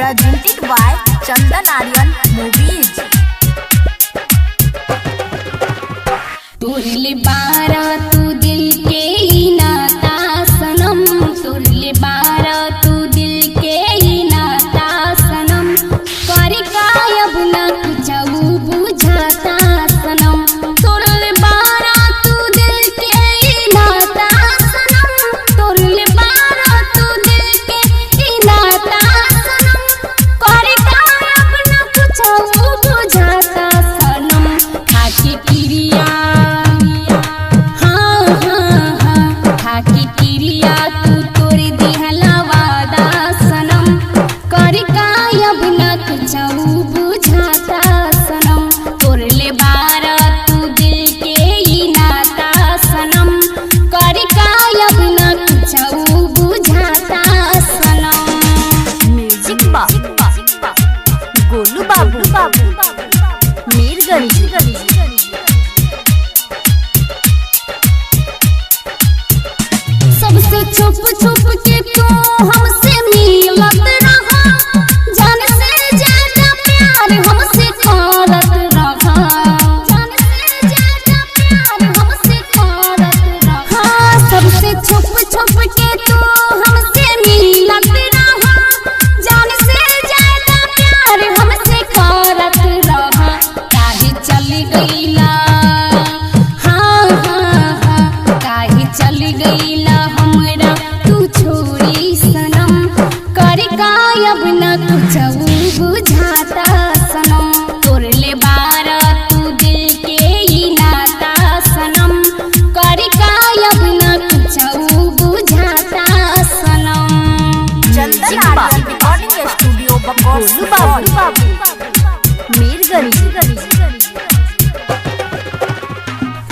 presented by Chandan Aryan Movies। तुरले बारा तू दिल के ही नाता सनम, तुरले बारा तू दिल के ही नाता सनम, कर गायब ना कुछ बुझाता सनम, तुरले बारा तू दिल के ही नाता सनम, तुरले बारा तू दिल के ही नाता सनम, कर गायब ना कुछ बुझाता सनम, खाके क्रिया तू तोड़ दिहला वादा सनम, कर गायब ना कुछ बुझाता सनम, तोड़ले बारा तू दिल के ही नाता सनम, कर गायब ना कुछ बुझाता सनम। म्यूजिक गोलू बाबू मीरगंज। सबसे छुप छुप के तू हमसे मिलत रहा, जान से ज्यादा प्यार हमसे करत रहा, जान से ज्यादा प्यार हमसे करत रहा। सबसे छुप छुप के तू हमसे मिलत रहा, जान से ज्यादा प्यार हमसे करत रहा, काहे चल गईला काहे चल गईला हमरा तू छोड़ी सनम, कर गायब ना कुछ बुझाता सनम, तोड़ले बारा तू दिल के ही नाता सनम, कर गायब ना कुछ बुझाता सनम। चंदन आर्यन रिकॉर्डिंग स्टूडियो गोलू बाबू मीरगंज।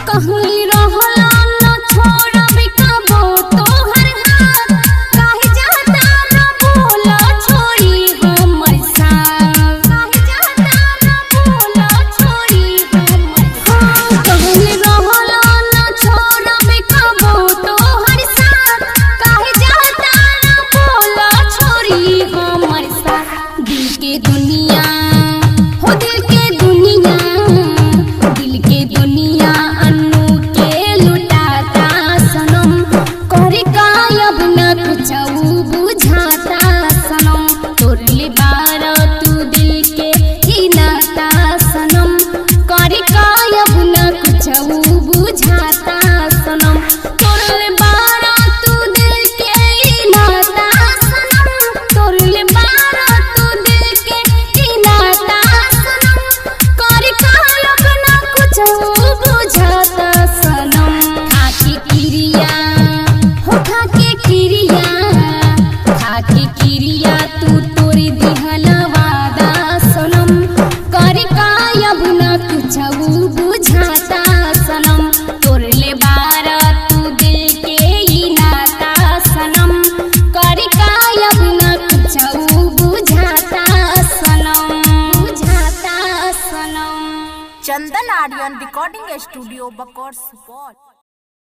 कहली रहला न छोड़ब कबो तोहर हाथ, काहे जाता न बोला छोड़ी हमर साथ, काहे जाता न बोला छोड़ी हमर साथ। कहली रहला न छोड़ब कबो तोहर साथ, काहे जाता न बोला छोड़ी हमर साथ। दिल के दुनिया हो दिल के दुनिया, दिल के दुनिया अन्नू के लुटाता सनम, कर गायब ना कुछ बुझाता सनम, तोड़ले बारा तू दिल के ही नाता सनम, कर गायब ना कुछ बुझाता सनम, तोड़ले बारा तू दिल के ही नाता सनम, तोड़ले बारा तू दिल के ही नाता सनम, कर गायब ना कुछ बुझाता सनम। खाके क्रिया हो खाके क्रिया तू तोड़ दिहला वादा सनम, कर गायब ना कुछ बुझाता सनम, तोड़ले बारा तू दिल के ही नाता सनम, कर गायब ना कुछ बुझाता सनम, बुझाता सनम। चंदन आर्यन रिकॉर्डिंग स्टूडियो बकौर सुपौल।